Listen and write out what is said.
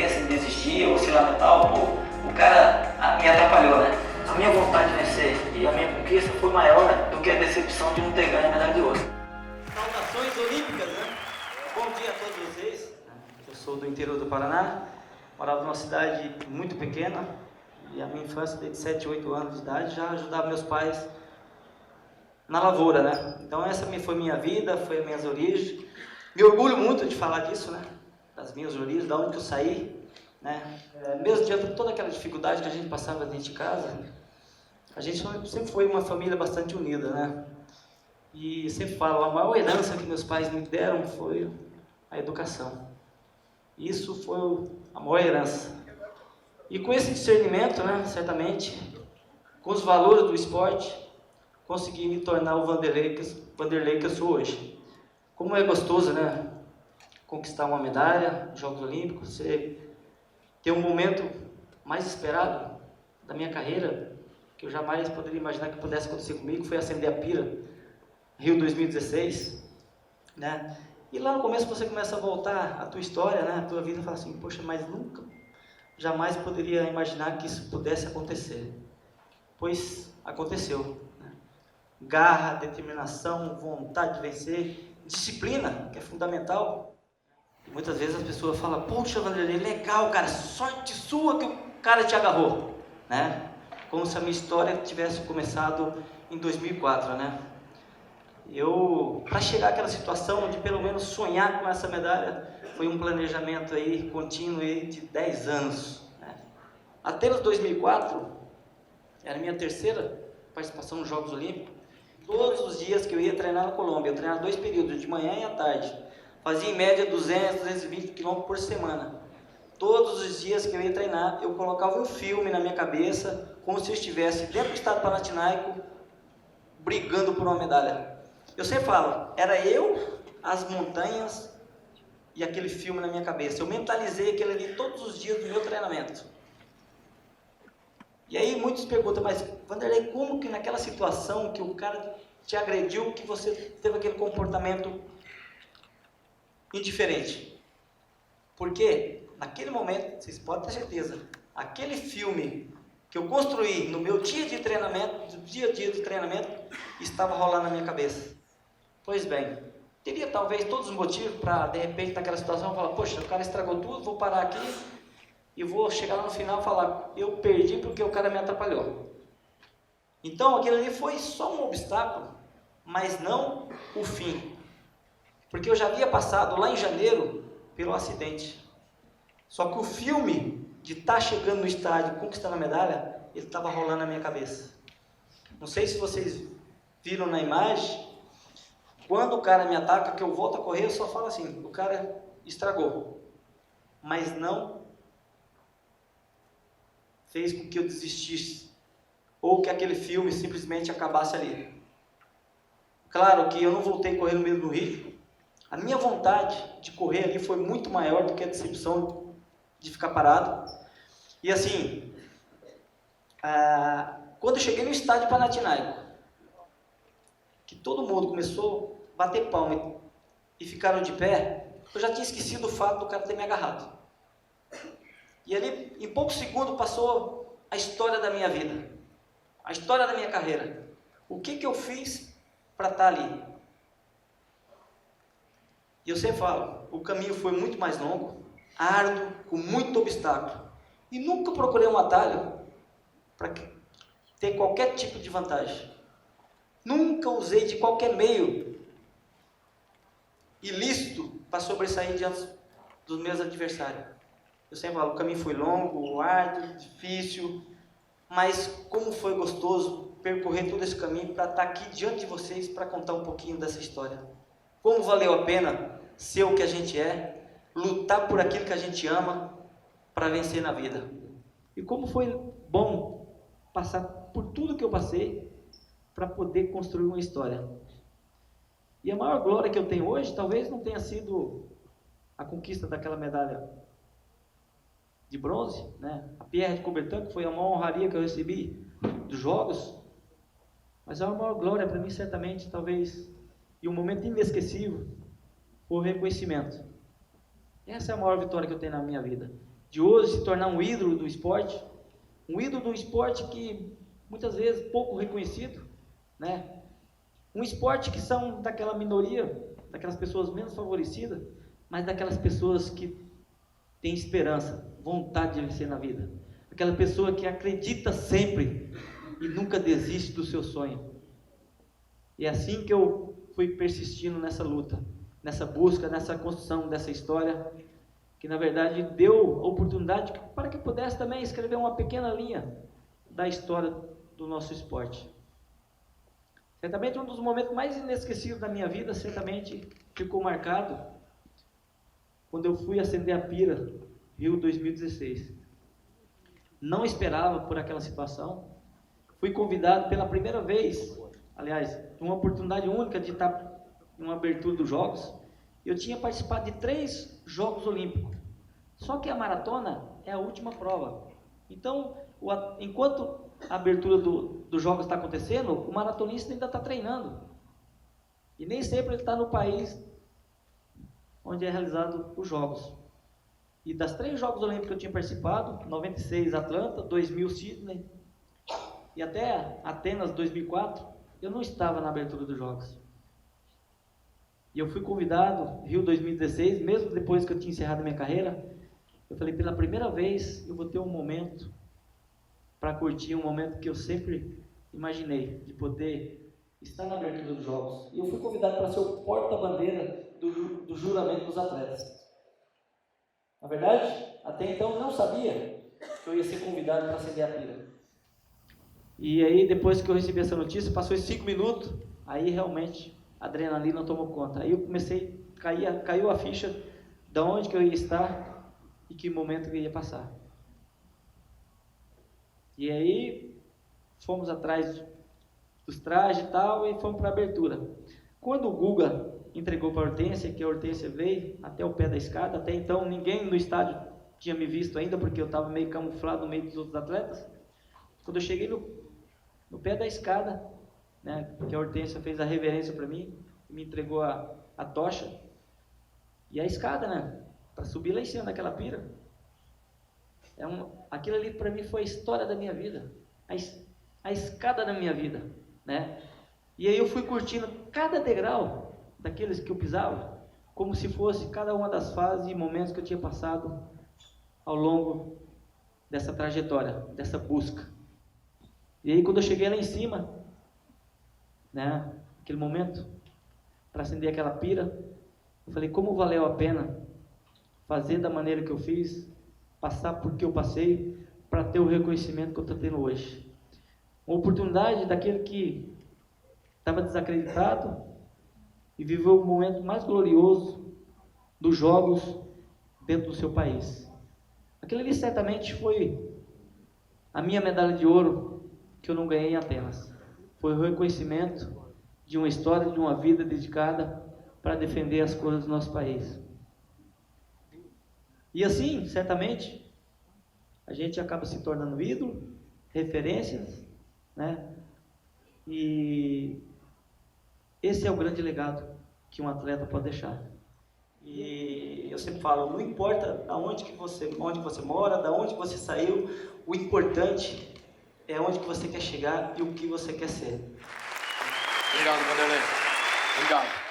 crença em desistir ou se lamentar, pô, o cara me atrapalhou, né? A minha vontade de vencer e a minha conquista foi maior do que a decepção de não ter ganho a medalha de ouro. Saudações olímpicas, né? Bom dia a todos vocês. Eu sou do interior do Paraná, morava numa cidade muito pequena e a minha infância, desde 7, 8 anos de idade, já ajudava meus pais na lavoura, né? Então essa foi minha vida, foi as minhas origens. Me orgulho muito de falar disso, né? Das minhas origens, da onde que eu saí, né? Mesmo diante de toda aquela dificuldade que a gente passava dentro de casa, a gente sempre foi uma família bastante unida, né? E sempre falo, a maior herança que meus pais me deram foi a educação. Isso foi a maior herança. E com esse discernimento, né, certamente, com os valores do esporte, consegui me tornar o Vanderlei que eu sou hoje. Como é gostoso, né? Conquistar uma medalha, Jogos Olímpicos, você ter um momento mais esperado da minha carreira, que eu jamais poderia imaginar que pudesse acontecer comigo, foi acender a pira, Rio 2016, né? E lá no começo você começa a voltar a tua história, né? A tua vida, e fala assim, poxa, mas nunca, jamais poderia imaginar que isso pudesse acontecer. Pois aconteceu. Garra, determinação, vontade de vencer, disciplina, que é fundamental. E muitas vezes as pessoas falam, poxa, Vanderlei, legal, cara, sorte sua que o cara te agarrou, né? Como se a minha história tivesse começado em 2004, né? Para chegar àquela situação de pelo menos sonhar com essa medalha, foi um planejamento aí contínuo aí de 10 anos, né? Até os 2004, era a minha terceira participação nos Jogos Olímpicos. Todos os dias que eu ia treinar na Colômbia, eu treinava 2 períodos, de manhã e à tarde. Fazia em média 200, 220 km por semana. Todos os dias que eu ia treinar, eu colocava um filme na minha cabeça, como se eu estivesse dentro do estado panatinaico, brigando por uma medalha. Eu sempre falo, era eu, as montanhas e aquele filme na minha cabeça. Eu mentalizei aquele ali todos os dias do meu treinamento. E aí muitos perguntam, mas Vanderlei, como que naquela situação que o cara te agrediu, que você teve aquele comportamento indiferente? Porque naquele momento, vocês podem ter certeza, aquele filme que eu construí no meu dia de treinamento, do dia a dia de treinamento, estava rolando na minha cabeça. Pois bem, teria talvez todos os motivos para, de repente, naquela situação, falar, poxa, o cara estragou tudo, vou parar aqui e vou chegar lá no final e falar, eu perdi porque o cara me atrapalhou. Então, aquilo ali foi só um obstáculo, mas não o fim. Porque eu já havia passado lá em janeiro pelo acidente. Só que o filme de estar chegando no estádio, conquistando a medalha, ele estava rolando na minha cabeça. Não sei se vocês viram na imagem, quando o cara me ataca, que eu volto a correr, eu só falo assim, o cara estragou. Mas não fez com que eu desistisse, ou que aquele filme simplesmente acabasse ali. Claro que eu não voltei a correr no mesmo ritmo. A minha vontade de correr ali foi muito maior do que a decepção de ficar parado. E assim, quando eu cheguei no estádio Panathinaiko, que todo mundo começou a bater palma e ficaram de pé, eu já tinha esquecido o fato do cara ter me agarrado. E ali, em poucos segundos, passou a história da minha vida, a história da minha carreira. O que eu fiz para estar ali? E eu sempre falo, o caminho foi muito mais longo, árduo, com muito obstáculo. E nunca procurei um atalho para ter qualquer tipo de vantagem. Nunca usei de qualquer meio ilícito para sobressair diante dos meus adversários. Eu sempre falo, o caminho foi longo, árduo, difícil, mas como foi gostoso percorrer todo esse caminho para estar aqui diante de vocês para contar um pouquinho dessa história. Como valeu a pena ser o que a gente é, lutar por aquilo que a gente ama para vencer na vida. E como foi bom passar por tudo que eu passei para poder construir uma história. E a maior glória que eu tenho hoje talvez não tenha sido a conquista daquela medalha de bronze, né? A Pierre de Coubertin, que foi a maior honraria que eu recebi dos Jogos, mas a maior glória para mim, certamente, talvez, e um momento inesquecível, foi o reconhecimento. Essa é a maior vitória que eu tenho na minha vida. de hoje se tornar um ídolo do esporte, que muitas vezes pouco reconhecido, né? Um esporte que são daquela minoria, daquelas pessoas menos favorecidas, mas daquelas pessoas que têm esperança, vontade de vencer na vida. Aquela pessoa que acredita sempre e nunca desiste do seu sonho. E é assim que eu fui persistindo nessa luta, nessa busca, nessa construção dessa história, que na verdade deu a oportunidade para que eu pudesse também escrever uma pequena linha da história do nosso esporte. Certamente um dos momentos mais inesquecíveis da minha vida, certamente ficou marcado quando eu fui acender a pira, Rio 2016. Não esperava por aquela situação. Fui convidado pela primeira vez, aliás, uma oportunidade única de estar em uma abertura dos Jogos. Eu tinha participado de 3 Jogos Olímpicos. Só que a maratona é a última prova. Então, enquanto a abertura dos Jogos está acontecendo, o maratonista ainda está treinando. E nem sempre ele está no país onde é realizado os Jogos. E das 3 Jogos Olímpicos que eu tinha participado, 96 Atlanta, 2000 Sydney e até Atenas 2004, eu não estava na abertura dos Jogos. E eu fui convidado, Rio 2016, mesmo depois que eu tinha encerrado a minha carreira, eu falei, pela primeira vez eu vou ter um momento para curtir, um momento que eu sempre imaginei, de poder estar na abertura dos Jogos. E eu fui convidado para ser o porta-bandeira do juramento dos atletas. Na verdade, até então eu não sabia que eu ia ser convidado para acender a pira. E aí, depois que eu recebi essa notícia, passou 5 minutos, aí realmente a adrenalina tomou conta. Aí eu comecei, caiu a ficha de onde que eu ia estar e que momento que eu ia passar. E aí, fomos atrás dos trajes e tal, e fomos para a abertura. Quando o Guga entregou para a Hortência, que a Hortência veio até o pé da escada, até então ninguém no estádio tinha me visto ainda, porque eu estava meio camuflado no meio dos outros atletas. Quando eu cheguei no pé da escada, né, que a Hortência fez a reverência para mim, me entregou a tocha, e a escada, né, para subir lá em cima daquela pira. Aquilo ali para mim foi a história da minha vida, a escada da minha vida, né? E aí eu fui curtindo cada degrau daqueles que eu pisava, como se fosse cada uma das fases e momentos que eu tinha passado ao longo dessa trajetória, dessa busca. E aí quando eu cheguei lá em cima, né, aquele momento, para acender aquela pira, eu falei, como valeu a pena fazer da maneira que eu fiz, passar por que eu passei, para ter o reconhecimento que eu estou tendo hoje. Uma oportunidade daquele que estava desacreditado e viveu o momento mais glorioso dos Jogos dentro do seu país. Aquilo ali certamente foi a minha medalha de ouro que eu não ganhei em Atenas. Foi o reconhecimento de uma história, de uma vida dedicada para defender as cores do nosso país. E assim, certamente, a gente acaba se tornando ídolo, referências, né? E esse é o grande legado que um atleta pode deixar. E eu sempre falo, não importa onde você mora, da onde você saiu, o importante é onde que você quer chegar e o que você quer ser. Obrigado, Vanderlei. Obrigado.